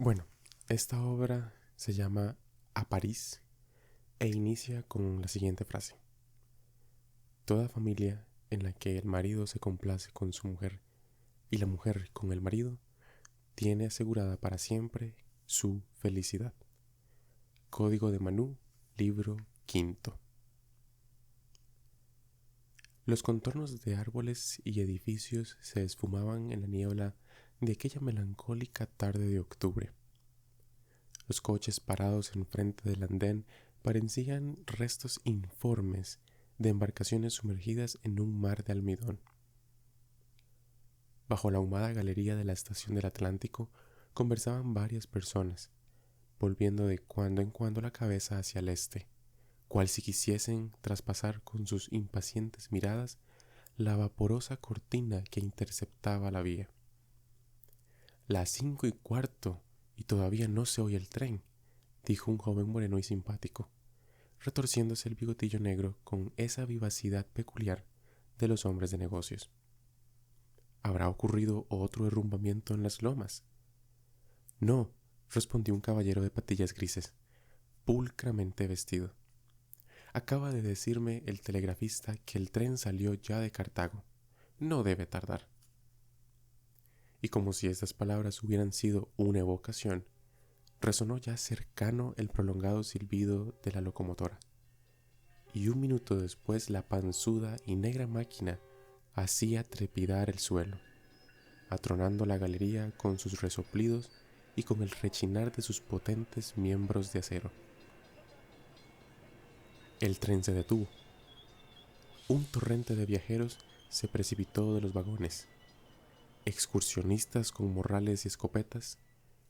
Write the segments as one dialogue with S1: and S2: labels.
S1: Bueno, esta obra se llama A París e inicia con la siguiente frase. Toda familia en la que el marido se complace con su mujer y la mujer con el marido tiene asegurada para siempre su felicidad. Código de Manú, libro quinto. Los contornos de árboles y edificios se esfumaban en la niebla de aquella melancólica tarde de octubre. Los coches parados enfrente del andén parecían restos informes de embarcaciones sumergidas en un mar de almidón. Bajo la ahumada galería de la estación del Atlántico conversaban varias personas, volviendo de cuando en cuando la cabeza hacia el este, cual si quisiesen traspasar con sus impacientes miradas la vaporosa cortina que interceptaba la vía. Las 5:15 y todavía no se oye el tren, dijo un joven moreno y simpático, retorciéndose el bigotillo negro con esa vivacidad peculiar de los hombres de negocios. ¿Habrá ocurrido otro derrumbamiento en las lomas? No, respondió un caballero de patillas grises, pulcramente vestido. Acaba de decirme el telegrafista que el tren salió ya de Cartago. No debe tardar. Y como si estas palabras hubieran sido una evocación, resonó ya cercano el prolongado silbido de la locomotora. Y un minuto después la panzuda y negra máquina hacía trepidar el suelo, atronando la galería con sus resoplidos y con el rechinar de sus potentes miembros de acero. El tren se detuvo. Un torrente de viajeros se precipitó de los vagones. Excursionistas con morrales y escopetas,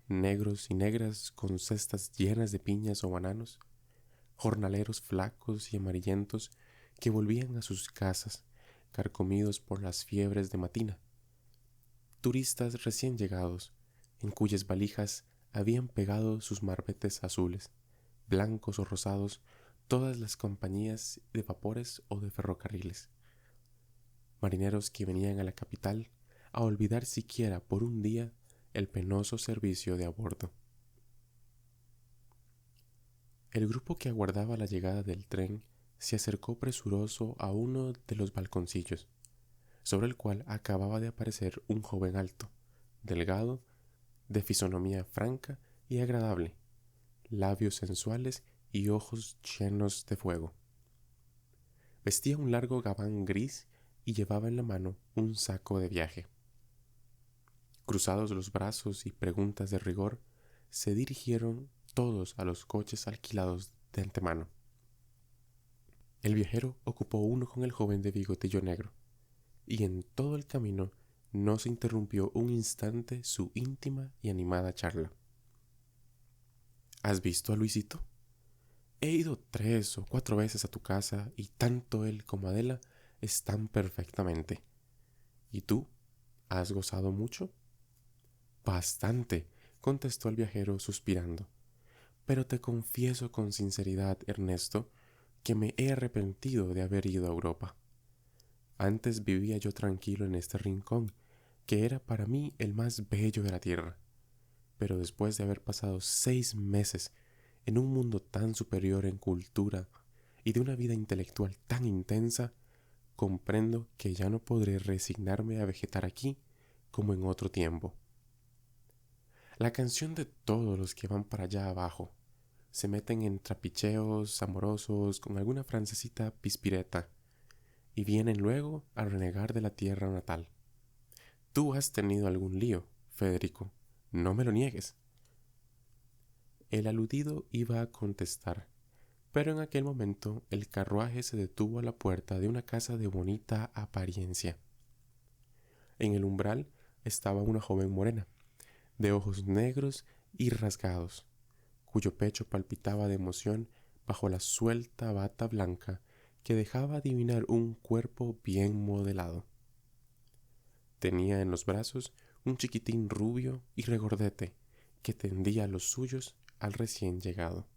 S1: negros y negras con cestas llenas de piñas o bananos, jornaleros flacos y amarillentos que volvían a sus casas, carcomidos por las fiebres de matina, turistas recién llegados, en cuyas valijas habían pegado sus marbetes azules, blancos o rosados, todas las compañías de vapores o de ferrocarriles, marineros que venían a la capital a olvidar siquiera por un día el penoso servicio de a bordo. El grupo que aguardaba la llegada del tren se acercó presuroso a uno de los balconcillos, sobre el cual acababa de aparecer un joven alto, delgado, de fisonomía franca y agradable, labios sensuales y ojos llenos de fuego. Vestía un largo gabán gris y llevaba en la mano un saco de viaje. Cruzados los brazos y preguntas de rigor, se dirigieron todos a los coches alquilados de antemano. El viajero ocupó uno con el joven de bigotillo negro, y en todo el camino no se interrumpió un instante su íntima y animada charla. ¿Has visto a Luisito? He ido 3 o 4 veces a tu casa y tanto él como Adela están perfectamente. ¿Y tú? ¿Has gozado mucho? Bastante, contestó el viajero suspirando. Pero te confieso con sinceridad, Ernesto, que me he arrepentido de haber ido a Europa. Antes vivía yo tranquilo en este rincón, que era para mí el más bello de la tierra. Pero después de haber pasado 6 meses en un mundo tan superior en cultura y de una vida intelectual tan intensa, comprendo que ya no podré resignarme a vegetar aquí como en otro tiempo. La canción de todos los que van para allá abajo se meten en trapicheos amorosos con alguna francesita pispireta y vienen luego a renegar de la tierra natal. Tú has tenido algún lío, Federico, no me lo niegues. El aludido iba a contestar, pero en aquel momento el carruaje se detuvo a la puerta de una casa de bonita apariencia. En el umbral estaba una joven morena, de ojos negros y rasgados, cuyo pecho palpitaba de emoción bajo la suelta bata blanca que dejaba adivinar un cuerpo bien modelado. Tenía en los brazos un chiquitín rubio y regordete que tendía los suyos al recién llegado.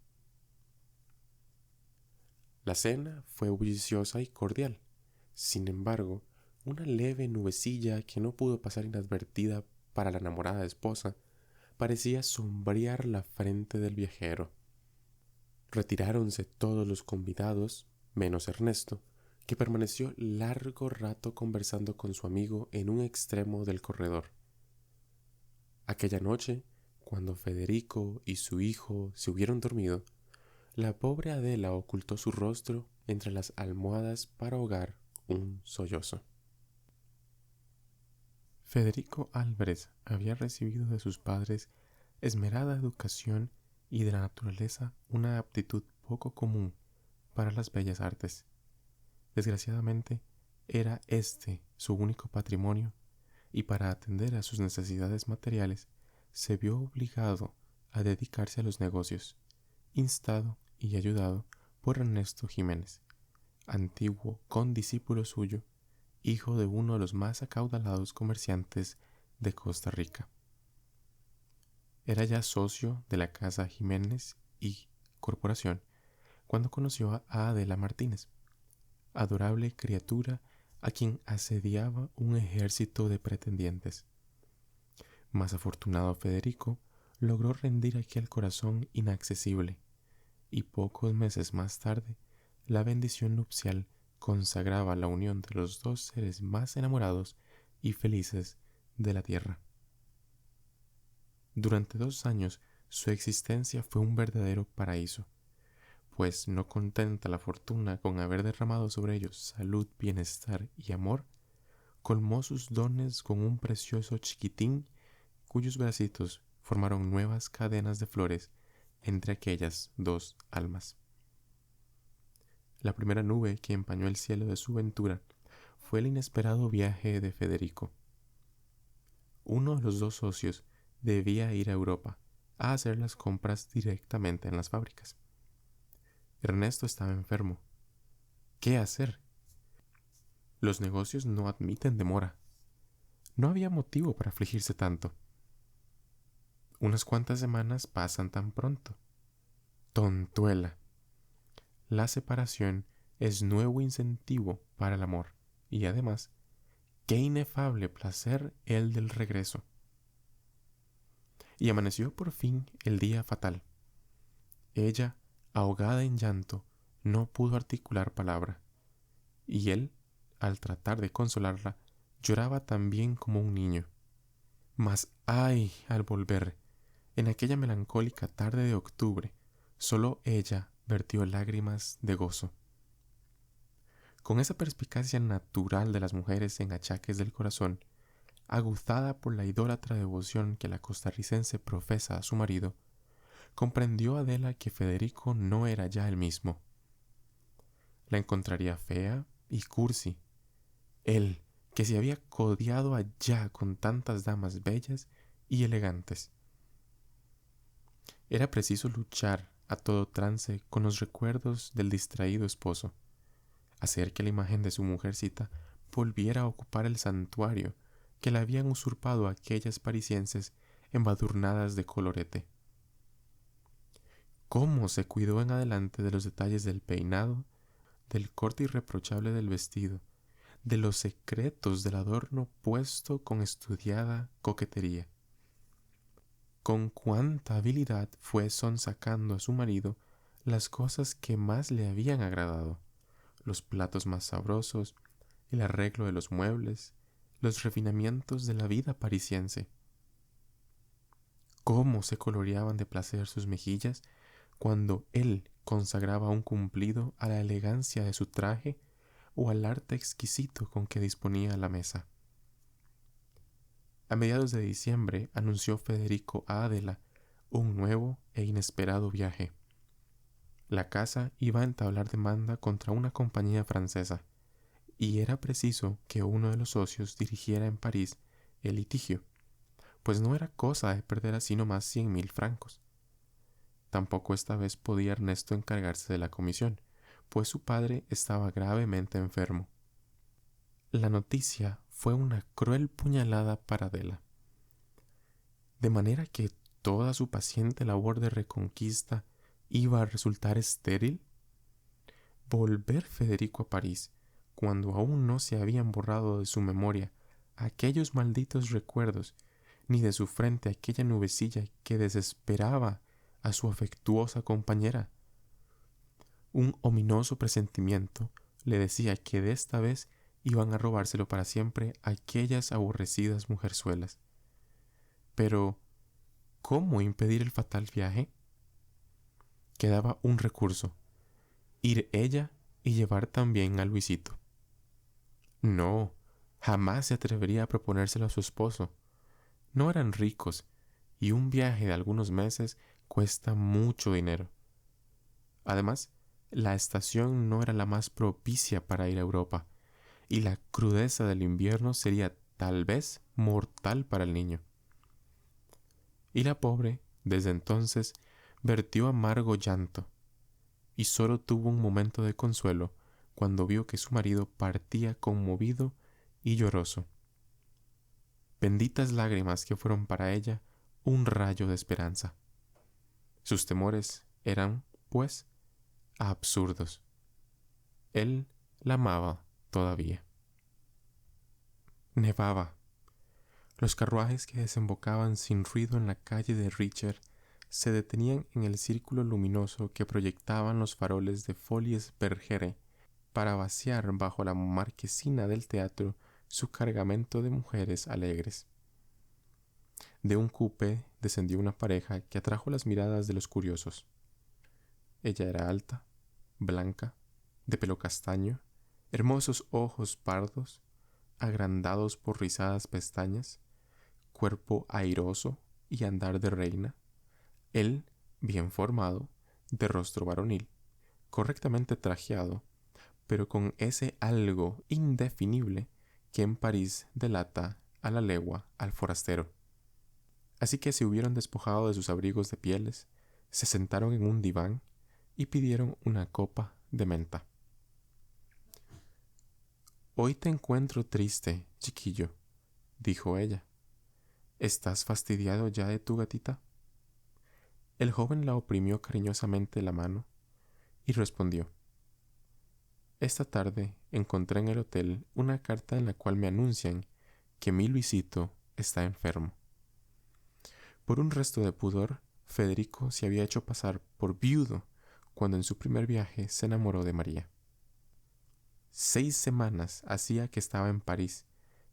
S1: La cena fue bulliciosa y cordial. Sin embargo, una leve nubecilla que no pudo pasar inadvertida para la enamorada esposa parecía sombrear la frente del viajero. Retiráronse todos los convidados, menos Ernesto, que permaneció largo rato conversando con su amigo en un extremo del corredor. Aquella noche, cuando Federico y su hijo se hubieron dormido, la pobre Adela ocultó su rostro entre las almohadas para ahogar un sollozo. Federico Álvarez había recibido de sus padres esmerada educación y de la naturaleza una aptitud poco común para las bellas artes. Desgraciadamente, era este su único patrimonio, y para atender a sus necesidades materiales se vio obligado a dedicarse a los negocios, instado y ayudado por Ernesto Jiménez, antiguo condiscípulo suyo, hijo de uno de los más acaudalados comerciantes de Costa Rica. Era ya socio de la Casa Jiménez y Corporación cuando conoció a Adela Martínez, adorable criatura a quien asediaba un ejército de pretendientes. Más afortunado Federico logró rendir aquel corazón inaccesible, y pocos meses más tarde la bendición nupcial consagraba la unión de los dos seres más enamorados y felices de la tierra. Durante 2 años su existencia fue un verdadero paraíso, pues no contenta la fortuna con haber derramado sobre ellos salud, bienestar y amor, colmó sus dones con un precioso chiquitín cuyos bracitos formaron nuevas cadenas de flores entre aquellas 2 almas. La primera nube que empañó el cielo de su ventura fue el inesperado viaje de Federico. Uno de los 2 socios debía ir a Europa a hacer las compras directamente en las fábricas. Ernesto estaba enfermo. ¿Qué hacer? Los negocios no admiten demora. No había motivo para afligirse tanto. Unas cuantas semanas pasan tan pronto. Tontuela. La separación es nuevo incentivo para el amor, y además, qué inefable placer el del regreso. Y amaneció por fin el día fatal. Ella, ahogada en llanto, no pudo articular palabra, y él, al tratar de consolarla, lloraba también como un niño. Mas ¡ay! Al volver, en aquella melancólica tarde de octubre, solo ella vertió lágrimas de gozo. Con esa perspicacia natural de las mujeres en achaques del corazón, aguzada por la idólatra devoción que la costarricense profesa a su marido, comprendió Adela que Federico no era ya el mismo. La encontraría fea y cursi. Él, que se había codeado allá con tantas damas bellas y elegantes. Era preciso luchar a todo trance con los recuerdos del distraído esposo, hacer que la imagen de su mujercita volviera a ocupar el santuario que le habían usurpado aquellas parisienses embadurnadas de colorete. Cómo se cuidó en adelante de los detalles del peinado, del corte irreprochable del vestido, de los secretos del adorno puesto con estudiada coquetería. Con cuánta habilidad fue sonsacando a su marido las cosas que más le habían agradado, los platos más sabrosos, el arreglo de los muebles, los refinamientos de la vida parisiense. Cómo se coloreaban de placer sus mejillas cuando él consagraba un cumplido a la elegancia de su traje o al arte exquisito con que disponía la mesa. A mediados de diciembre anunció Federico a Adela un nuevo e inesperado viaje. La casa iba a entablar demanda contra una compañía francesa, y era preciso que uno de los socios dirigiera en París el litigio, pues no era cosa de perder así nomás 100.000 francos. Tampoco esta vez podía Ernesto encargarse de la comisión, pues su padre estaba gravemente enfermo. La noticia fue una cruel puñalada para Adela, de manera que toda su paciente labor de reconquista iba a resultar estéril. Volver Federico a París, cuando aún no se habían borrado de su memoria aquellos malditos recuerdos, ni de su frente aquella nubecilla que desesperaba a su afectuosa compañera. Un ominoso presentimiento le decía que de esta vez iban a robárselo para siempre aquellas aborrecidas mujerzuelas. Pero, ¿cómo impedir el fatal viaje? Quedaba un recurso: ir ella y llevar también a Luisito. No, jamás se atrevería a proponérselo a su esposo. No eran ricos, y un viaje de algunos meses cuesta mucho dinero. Además, la estación no era la más propicia para ir a Europa, y la crudeza del invierno sería tal vez mortal para el niño. Y la pobre, desde entonces, vertió amargo llanto, y solo tuvo un momento de consuelo cuando vio que su marido partía conmovido y lloroso. Benditas lágrimas que fueron para ella un rayo de esperanza. Sus temores eran, pues, absurdos. Él la amaba todavía. Nevaba. Los carruajes que desembocaban sin ruido en la calle de Richer se detenían en el círculo luminoso que proyectaban los faroles de Folies Bergère para vaciar bajo la marquesina del teatro su cargamento de mujeres alegres. De un coupé descendió una pareja que atrajo las miradas de los curiosos. Ella era alta, blanca, de pelo castaño, hermosos ojos pardos, agrandados por rizadas pestañas, cuerpo airoso y andar de reina. Él, bien formado, de rostro varonil, correctamente trajeado, pero con ese algo indefinible que en París delata a la legua al forastero. Así que se hubieron despojado de sus abrigos de pieles, se sentaron en un diván y pidieron una copa de menta. «Hoy te encuentro triste, chiquillo», dijo ella. «¿Estás fastidiado ya de tu gatita?» El joven la oprimió cariñosamente la mano y respondió: «Esta tarde encontré en el hotel una carta en la cual me anuncian que mi Luisito está enfermo». Por un resto de pudor, Federico se había hecho pasar por viudo cuando en su primer viaje se enamoró de María. 6 semanas hacía que estaba en París,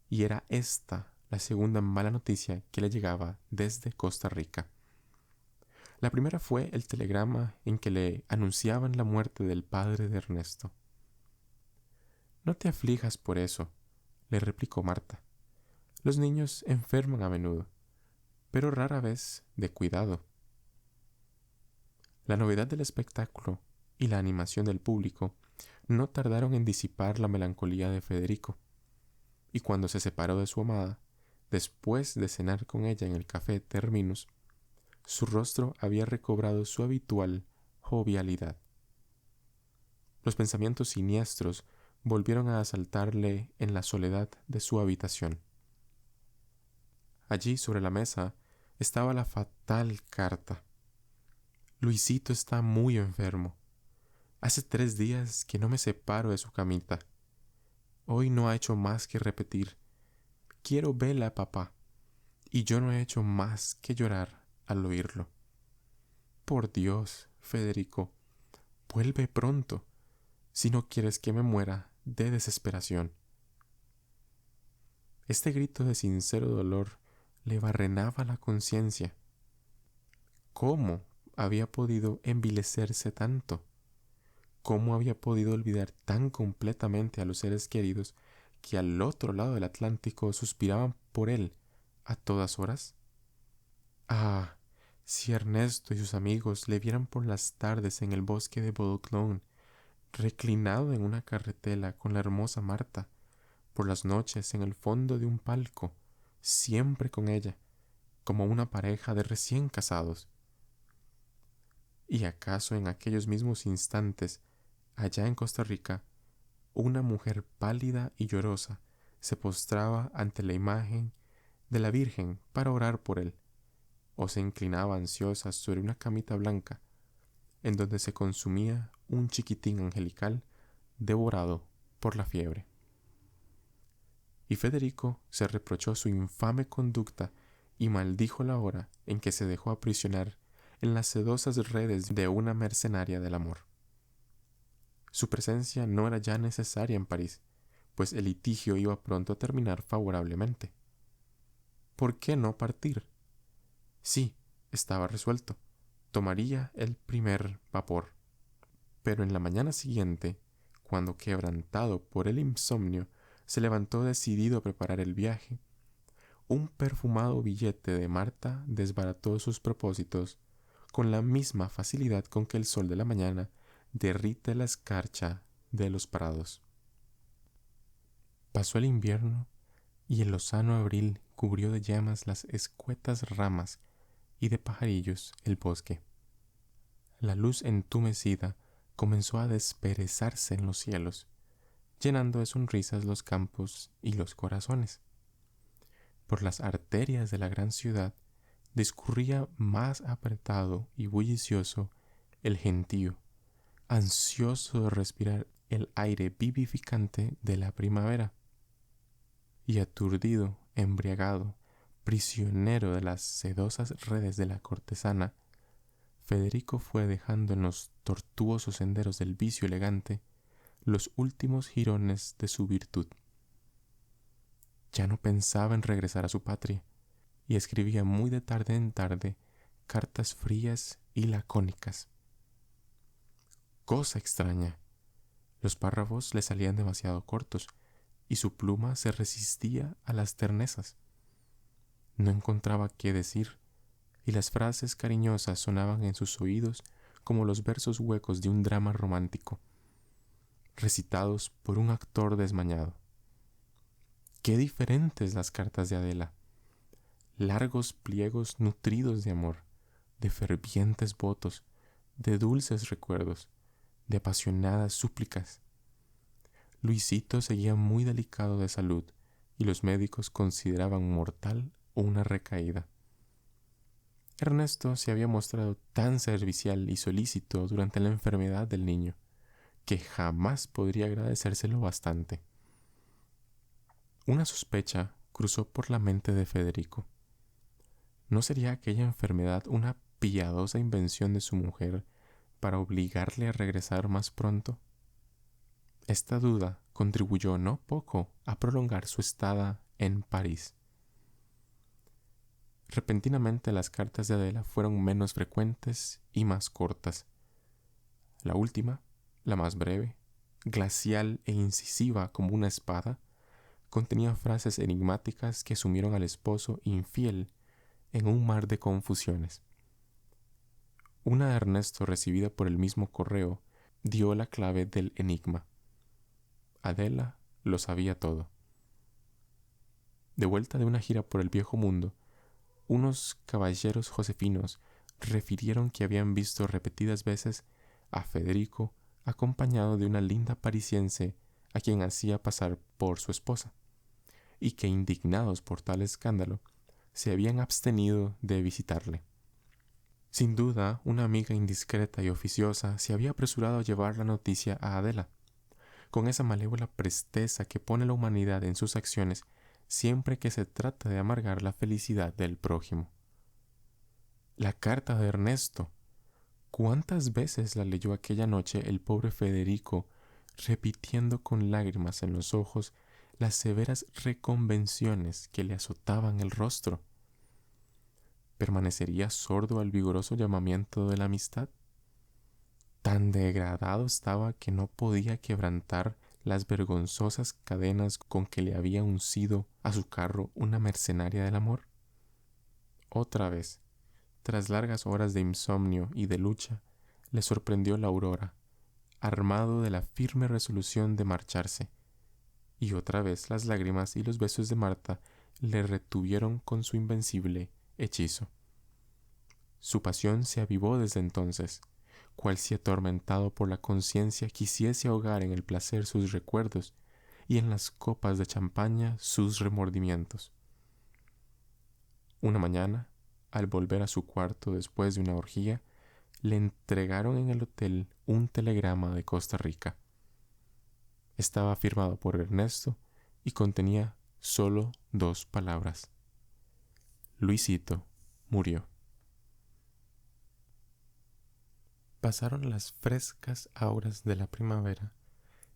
S1: y era esta la segunda mala noticia que le llegaba desde Costa Rica. La primera fue el telegrama en que le anunciaban la muerte del padre de Ernesto. «No te aflijas por eso», le replicó Marta. «Los niños enferman a menudo, pero rara vez de cuidado». La novedad del espectáculo y la animación del público no tardaron en disipar la melancolía de Federico, y cuando se separó de su amada, después de cenar con ella en el café Terminus, su rostro había recobrado su habitual jovialidad. Los pensamientos siniestros volvieron a asaltarle en la soledad de su habitación. Allí, sobre la mesa, estaba la fatal carta. «Luisito está muy enfermo. Hace 3 días que no me separo de su camita. Hoy no ha hecho más que repetir: quiero verla, papá, y yo no he hecho más que llorar al oírlo. Por Dios, Federico, vuelve pronto, si no quieres que me muera de desesperación». Este grito de sincero dolor le barrenaba la conciencia. ¿Cómo había podido envilecerse tanto? ¿Cómo había podido olvidar tan completamente a los seres queridos que al otro lado del Atlántico suspiraban por él a todas horas? Ah, si Ernesto y sus amigos le vieran por las tardes en el bosque de Vauclon, reclinado en una carretela con la hermosa Marta, por las noches en el fondo de un palco, siempre con ella, como una pareja de recién casados. ¿Y acaso en aquellos mismos instantes, allá en Costa Rica, una mujer pálida y llorosa se postraba ante la imagen de la Virgen para orar por él, o se inclinaba ansiosa sobre una camita blanca en donde se consumía un chiquitín angelical devorado por la fiebre? Y Federico se reprochó su infame conducta y maldijo la hora en que se dejó aprisionar en las sedosas redes de una mercenaria del amor. Su presencia no era ya necesaria en París, pues el litigio iba pronto a terminar favorablemente. ¿Por qué no partir? Sí, estaba resuelto. Tomaría el primer vapor. Pero en la mañana siguiente, cuando quebrantado por el insomnio, se levantó decidido a preparar el viaje, un perfumado billete de Marta desbarató sus propósitos con la misma facilidad con que el sol de la mañana derrite la escarcha de los prados. Pasó el invierno y el lozano abril cubrió de llamas las escuetas ramas y de pajarillos el bosque. La luz entumecida comenzó a desperezarse en los cielos, llenando de sonrisas los campos y los corazones. Por las arterias de la gran ciudad discurría más apretado y bullicioso el gentío, ansioso de respirar el aire vivificante de la primavera. Y aturdido, embriagado, prisionero de las sedosas redes de la cortesana, Federico fue dejando en los tortuosos senderos del vicio elegante los últimos jirones de su virtud. Ya no pensaba en regresar a su patria, y escribía muy de tarde en tarde cartas frías y lacónicas. Cosa extraña, los párrafos le salían demasiado cortos, y su pluma se resistía a las ternezas. No encontraba qué decir, y las frases cariñosas sonaban en sus oídos como los versos huecos de un drama romántico, recitados por un actor desmañado. Qué diferentes las cartas de Adela. Largos pliegos nutridos de amor, de fervientes votos, de dulces recuerdos, de apasionadas súplicas. Luisito seguía muy delicado de salud y los médicos consideraban mortal una recaída. Ernesto se había mostrado tan servicial y solícito durante la enfermedad del niño que jamás podría agradecérselo bastante. Una sospecha cruzó por la mente de Federico. ¿No sería aquella enfermedad una piadosa invención de su mujer para obligarle a regresar más pronto? Esta duda contribuyó no poco a prolongar su estada en París. Repentinamente las cartas de Adela fueron menos frecuentes y más cortas. La última, la más breve, glacial e incisiva como una espada, contenía frases enigmáticas que sumieron al esposo infiel en un mar de confusiones. Una de Ernesto, recibida por el mismo correo, dio la clave del enigma. Adela lo sabía todo. De vuelta de una gira por el viejo mundo, unos caballeros josefinos refirieron que habían visto repetidas veces a Federico acompañado de una linda parisiense a quien hacía pasar por su esposa, y que, indignados por tal escándalo, se habían abstenido de visitarle. Sin duda, una amiga indiscreta y oficiosa se había apresurado a llevar la noticia a Adela, con esa malévola presteza que pone la humanidad en sus acciones siempre que se trata de amargar la felicidad del prójimo. La carta de Ernesto. ¿Cuántas veces la leyó aquella noche el pobre Federico, repitiendo con lágrimas en los ojos las severas reconvenciones que le azotaban el rostro? ¿Permanecería sordo al vigoroso llamamiento de la amistad? Tan degradado estaba que no podía quebrantar las vergonzosas cadenas con que le había uncido a su carro una mercenaria del amor. Otra vez, tras largas horas de insomnio y de lucha, le sorprendió la aurora, armado de la firme resolución de marcharse, y otra vez las lágrimas y los besos de Marta le retuvieron con su invencible hechizo. Su pasión se avivó desde entonces, cual si atormentado por la conciencia quisiese ahogar en el placer sus recuerdos y en las copas de champaña sus remordimientos. Una mañana, al volver a su cuarto después de una orgía, le entregaron en el hotel un telegrama de Costa Rica. Estaba firmado por Ernesto y contenía solo 2 palabras: Luisito murió. Pasaron las frescas horas de la primavera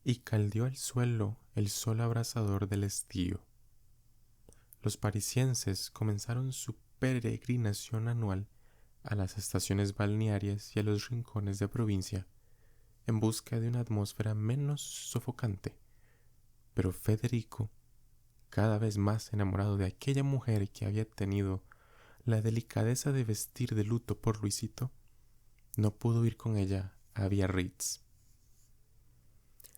S1: y caldeó el suelo el sol abrasador del estío. Los parisienses comenzaron su peregrinación anual a las estaciones balnearias y a los rincones de provincia en busca de una atmósfera menos sofocante. Pero Federico, cada vez más enamorado de aquella mujer que había tenido la delicadeza de vestir de luto por Luisito, no pudo ir con ella a Biarritz.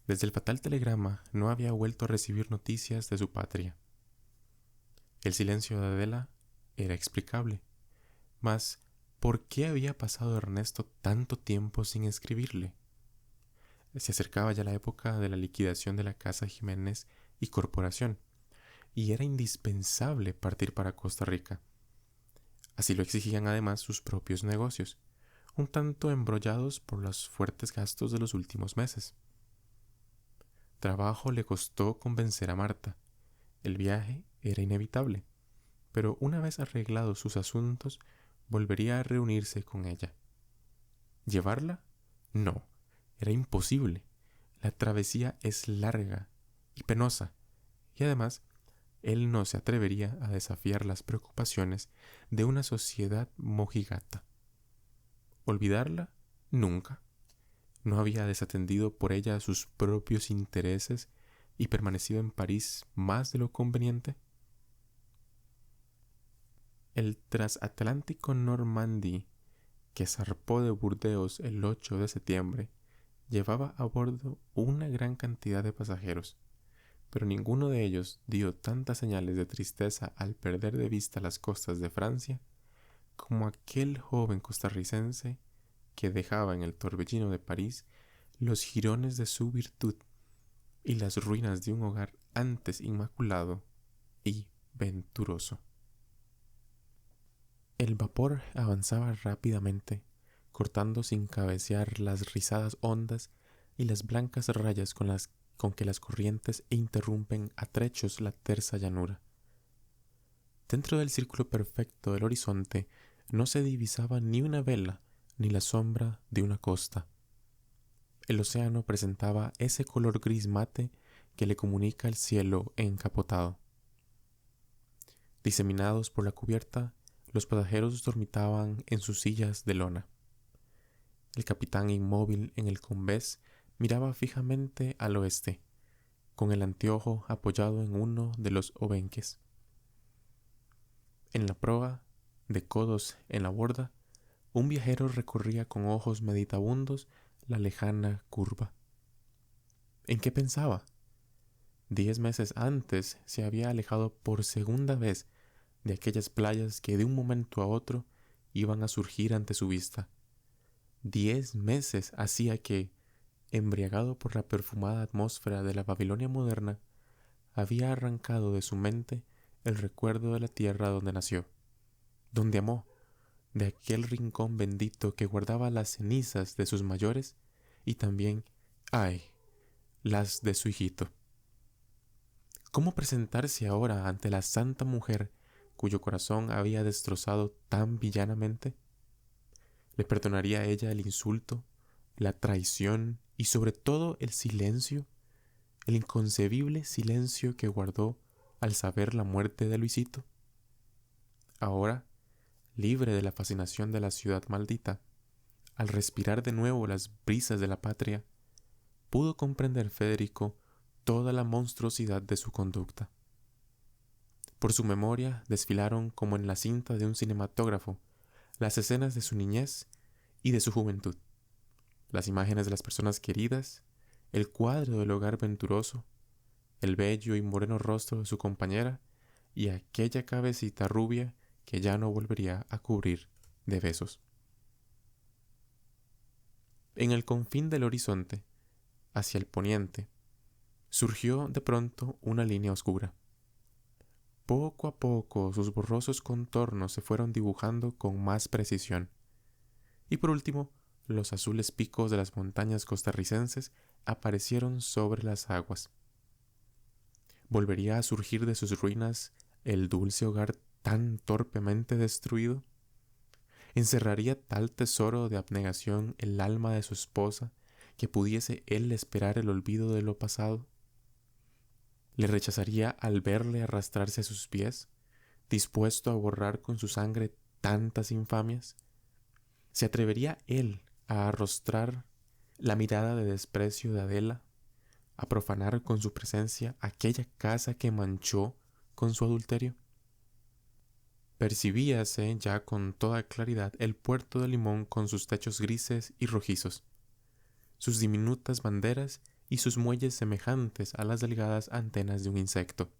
S1: Desde el fatal telegrama no había vuelto a recibir noticias de su patria. El silencio de Adela era explicable, mas ¿por qué había pasado Ernesto tanto tiempo sin escribirle? Se acercaba ya la época de la liquidación de la Casa Jiménez y Corporación, y era indispensable partir para Costa Rica. Así lo exigían además sus propios negocios, un tanto embrollados por los fuertes gastos de los últimos meses. Trabajo le costó convencer a Marta. El viaje era inevitable, pero una vez arreglados sus asuntos, volvería a reunirse con ella. ¿Llevarla? No, era imposible. La travesía es larga y penosa, y además él no se atrevería a desafiar las preocupaciones de una sociedad mojigata. ¿Olvidarla? Nunca. ¿No había desatendido por ella sus propios intereses y permanecido en París más de lo conveniente? El transatlántico Normandie, que zarpó de Burdeos el 8 de septiembre, llevaba a bordo una gran cantidad de pasajeros, pero ninguno de ellos dio tantas señales de tristeza al perder de vista las costas de Francia como aquel joven costarricense que dejaba en el torbellino de París los jirones de su virtud y las ruinas de un hogar antes inmaculado y venturoso. El vapor avanzaba rápidamente, cortando sin cabecear las rizadas ondas y las blancas rayas con que las corrientes interrumpen a trechos la tersa llanura. Dentro del círculo perfecto del horizonte no se divisaba ni una vela ni la sombra de una costa. El océano presentaba ese color gris mate que le comunica el cielo encapotado. Diseminados por la cubierta, los pasajeros dormitaban en sus sillas de lona. El capitán, inmóvil en el combés, miraba fijamente al oeste, con el anteojo apoyado en uno de los obenques. En la proa, de codos en la borda, un viajero recorría con ojos meditabundos la lejana curva. ¿En qué pensaba? 10 meses antes se había alejado por segunda vez de aquellas playas que de un momento a otro iban a surgir ante su vista. 10 meses hacía que, embriagado por la perfumada atmósfera de la Babilonia moderna, había arrancado de su mente el recuerdo de la tierra donde nació, donde amó, de aquel rincón bendito que guardaba las cenizas de sus mayores y también, ¡ay!, las de su hijito. ¿Cómo presentarse ahora ante la santa mujer cuyo corazón había destrozado tan villanamente? ¿Le perdonaría a ella el insulto, la traición y sobre todo el silencio, el inconcebible silencio que guardó al saber la muerte de Luisito? Ahora, libre de la fascinación de la ciudad maldita, al respirar de nuevo las brisas de la patria, pudo comprender Federico toda la monstruosidad de su conducta. Por su memoria desfilaron como en la cinta de un cinematógrafo las escenas de su niñez y de su juventud, las imágenes de las personas queridas, el cuadro del hogar venturoso, el bello y moreno rostro de su compañera y aquella cabecita rubia que ya no volvería a cubrir de besos. En el confín del horizonte, hacia el poniente, surgió de pronto una línea oscura. Poco a poco sus borrosos contornos se fueron dibujando con más precisión. Y por último, los azules picos de las montañas costarricenses aparecieron sobre las aguas. Volvería a surgir de sus ruinas el dulce hogar tan torpemente destruido? ¿Encerraría tal tesoro de abnegación el alma de su esposa que pudiese él esperar el olvido de lo pasado? ¿Le rechazaría al verle arrastrarse a sus pies, dispuesto a borrar con su sangre tantas infamias? ¿Se atrevería él a arrostrar la mirada de desprecio de Adela, a profanar con su presencia aquella casa que manchó con su adulterio? Percibíase ya con toda claridad el puerto de Limón con sus techos grises y rojizos, sus diminutas banderas y sus muelles semejantes a las delgadas antenas de un insecto.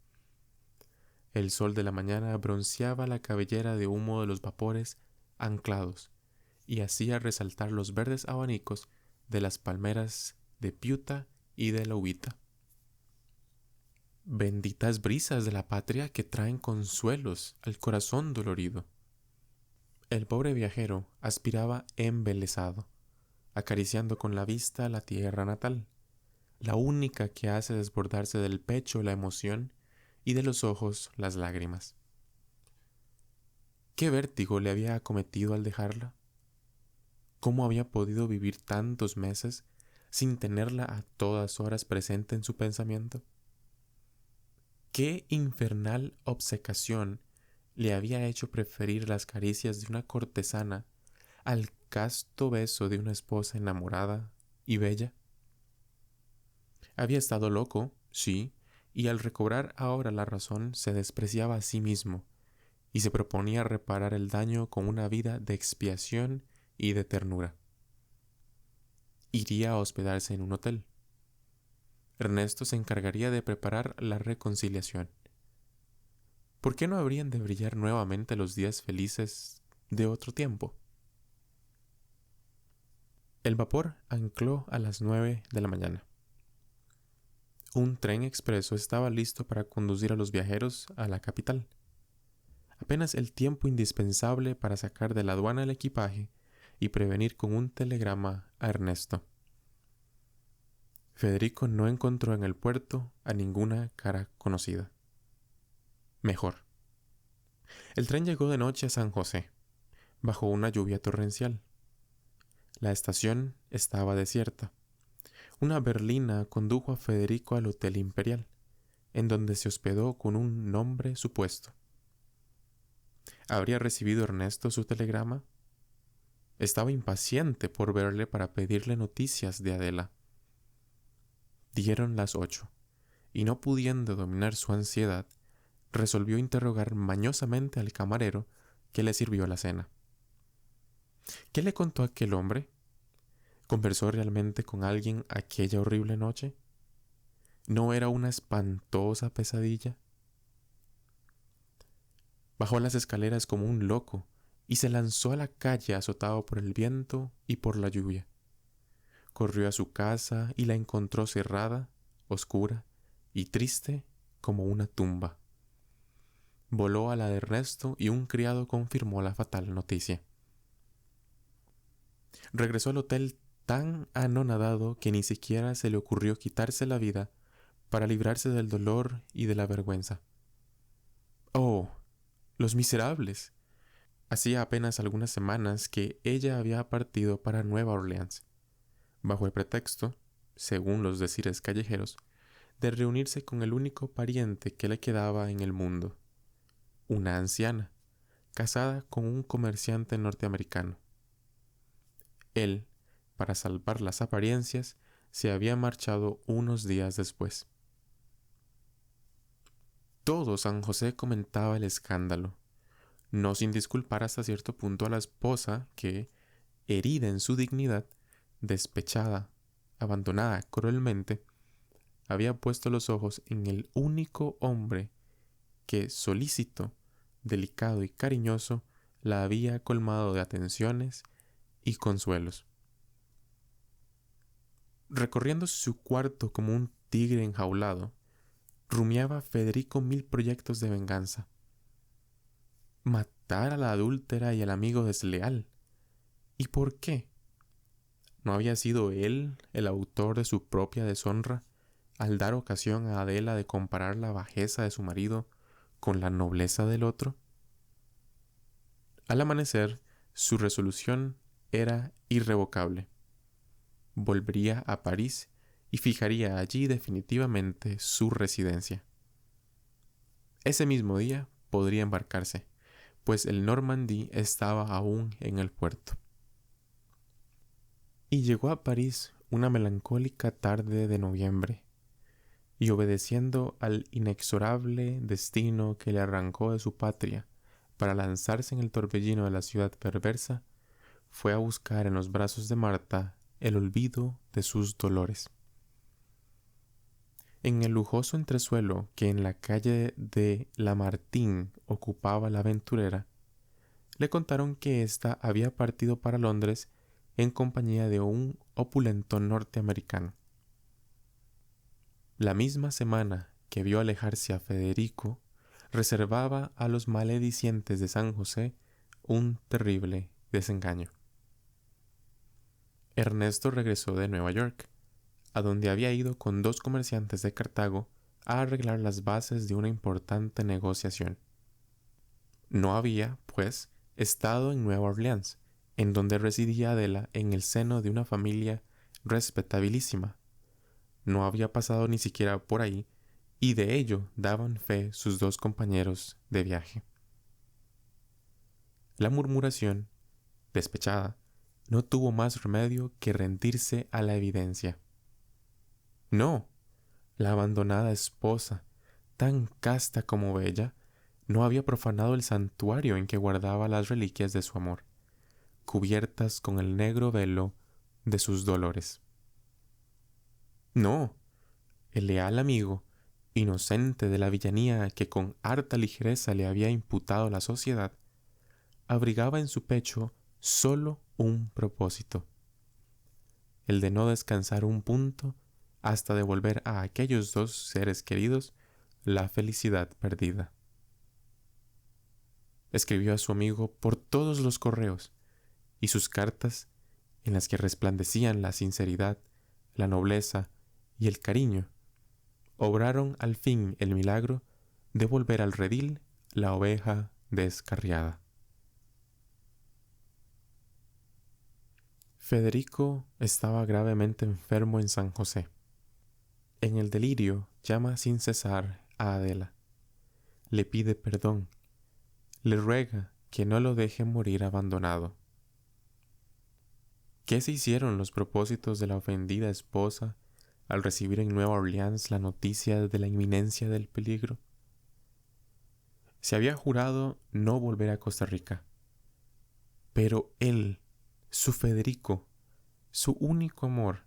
S1: El sol de la mañana bronceaba la cabellera de humo de los vapores anclados y hacía resaltar los verdes abanicos de las palmeras de Piuta y de la Uvita. Benditas brisas de la patria que traen consuelos al corazón dolorido. El pobre viajero aspiraba embelesado, acariciando con la vista la tierra natal, la única que hace desbordarse del pecho la emoción y de los ojos las lágrimas. ¿Qué vértigo le había acometido al dejarla? ¿Cómo había podido vivir tantos meses sin tenerla a todas horas presente en su pensamiento? ¿Qué infernal obcecación le había hecho preferir las caricias de una cortesana al casto beso de una esposa enamorada y bella? Había estado loco, sí, y al recobrar ahora la razón se despreciaba a sí mismo y se proponía reparar el daño con una vida de expiación y de ternura. Iría a hospedarse en un hotel. Ernesto se encargaría de preparar la reconciliación. ¿Por qué no habrían de brillar nuevamente los días felices de otro tiempo? El vapor ancló a las 9 de la mañana. Un tren expreso estaba listo para conducir a los viajeros a la capital. Apenas el tiempo indispensable para sacar de la aduana el equipaje y prevenir con un telegrama a Ernesto. Federico no encontró en el puerto a ninguna cara conocida. Mejor. El tren llegó de noche a San José, bajo una lluvia torrencial. La estación estaba desierta. Una berlina condujo a Federico al Hotel Imperial, en donde se hospedó con un nombre supuesto. ¿Habría recibido Ernesto su telegrama? Estaba impaciente por verle para pedirle noticias de Adela. Dieron las 8, y no pudiendo dominar su ansiedad, resolvió interrogar mañosamente al camarero que le sirvió la cena. ¿Qué le contó aquel hombre? ¿Conversó realmente con alguien aquella horrible noche? ¿No era una espantosa pesadilla? Bajó las escaleras como un loco y se lanzó a la calle azotado por el viento y por la lluvia. Corrió a su casa y la encontró cerrada, oscura y triste como una tumba. Voló a la de Ernesto y un criado confirmó la fatal noticia. Regresó al hotel tan anonadado que ni siquiera se le ocurrió quitarse la vida para librarse del dolor y de la vergüenza. ¡Oh! ¡Los miserables! Hacía apenas algunas semanas que ella había partido para Nueva Orleans, bajo el pretexto, según los decires callejeros, de reunirse con el único pariente que le quedaba en el mundo, una anciana, casada con un comerciante norteamericano. Él, para salvar las apariencias, se había marchado unos días después. Todo San José comentaba el escándalo, no sin disculpar hasta cierto punto a la esposa que, herida en su dignidad, despechada, abandonada cruelmente, había puesto los ojos en el único hombre que, solícito, delicado y cariñoso, la había colmado de atenciones y consuelos. Recorriendo su cuarto como un tigre enjaulado, rumiaba Federico 1000 proyectos de venganza. Matar a la adúltera y al amigo desleal. ¿Y por qué? ¿No había sido él el autor de su propia deshonra al dar ocasión a Adela de comparar la bajeza de su marido con la nobleza del otro? Al amanecer, su resolución era irrevocable. Volvería a París y fijaría allí definitivamente su residencia. Ese mismo día podría embarcarse, pues el Normandie estaba aún en el puerto. Y llegó a París una melancólica tarde de noviembre, y obedeciendo al inexorable destino que le arrancó de su patria para lanzarse en el torbellino de la ciudad perversa, fue a buscar en los brazos de Marta el olvido de sus dolores. En el lujoso entresuelo que en la calle de Lamartine ocupaba la aventurera, le contaron que ésta había partido para Londres en compañía de un opulento norteamericano. La misma semana que vio alejarse a Federico, reservaba a los maledicientes de San José un terrible desengaño. Ernesto regresó de Nueva York, a donde había ido con 2 comerciantes de Cartago a arreglar las bases de una importante negociación. No había, pues, estado en Nueva Orleans, en donde residía Adela en el seno de una familia respetabilísima. No había pasado ni siquiera por ahí, y de ello daban fe sus 2 compañeros de viaje. La murmuración, despechada, no tuvo más remedio que rendirse a la evidencia. No, la abandonada esposa, tan casta como bella, no había profanado el santuario en que guardaba las reliquias de su amor, cubiertas con el negro velo de sus dolores. No, el leal amigo, inocente de la villanía que con harta ligereza le había imputado la sociedad, abrigaba en su pecho solo un propósito: el de no descansar un punto hasta devolver a aquellos 2 seres queridos la felicidad perdida. Escribió a su amigo por todos los correos, y sus cartas, en las que resplandecían la sinceridad, la nobleza y el cariño, obraron al fin el milagro de volver al redil la oveja descarriada. Federico estaba gravemente enfermo en San José. En el delirio llama sin cesar a Adela, le pide perdón, le ruega que no lo deje morir abandonado. ¿Qué se hicieron los propósitos de la ofendida esposa al recibir en Nueva Orleans la noticia de la inminencia del peligro? Se había jurado no volver a Costa Rica, pero él, su Federico, su único amor,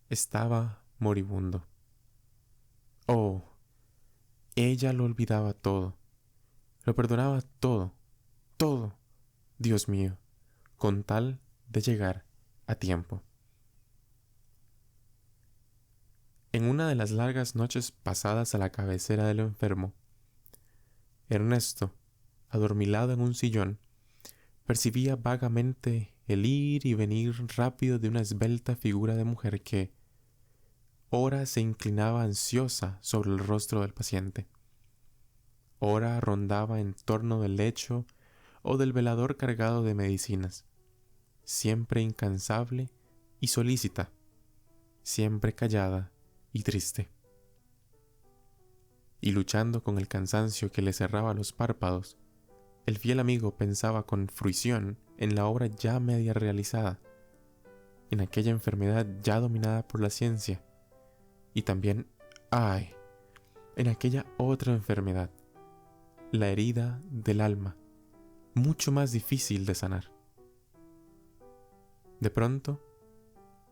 S1: estaba moribundo. Oh, ella lo olvidaba todo, lo perdonaba todo, todo, Dios mío, con tal de llegar a tiempo. En una de las largas noches pasadas a la cabecera del enfermo, Ernesto, adormilado en un sillón, percibía vagamente el ir y venir rápido de una esbelta figura de mujer que, ora se inclinaba ansiosa sobre el rostro del paciente, ora rondaba en torno del lecho o del velador cargado de medicinas, siempre incansable y solícita, siempre callada y triste. Y luchando con el cansancio que le cerraba los párpados, el fiel amigo pensaba con fruición en la obra ya media realizada, en aquella enfermedad ya dominada por la ciencia, y también, ¡ay!, en aquella otra enfermedad, la herida del alma, mucho más difícil de sanar. De pronto,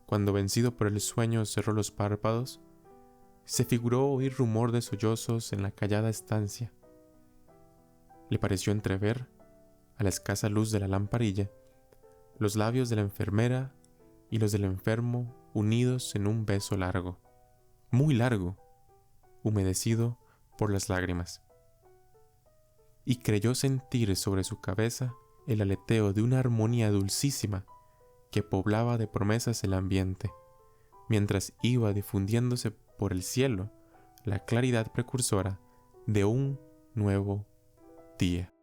S1: cuando vencido por el sueño cerró los párpados, se figuró oír rumor de sollozos en la callada estancia. Le pareció entrever, a la escasa luz de la lamparilla, los labios de la enfermera y los del enfermo unidos en un beso largo, muy largo, humedecido por las lágrimas. Y creyó sentir sobre su cabeza el aleteo de una armonía dulcísima que poblaba de promesas el ambiente, mientras iba difundiéndose por el cielo la claridad precursora de un nuevo día.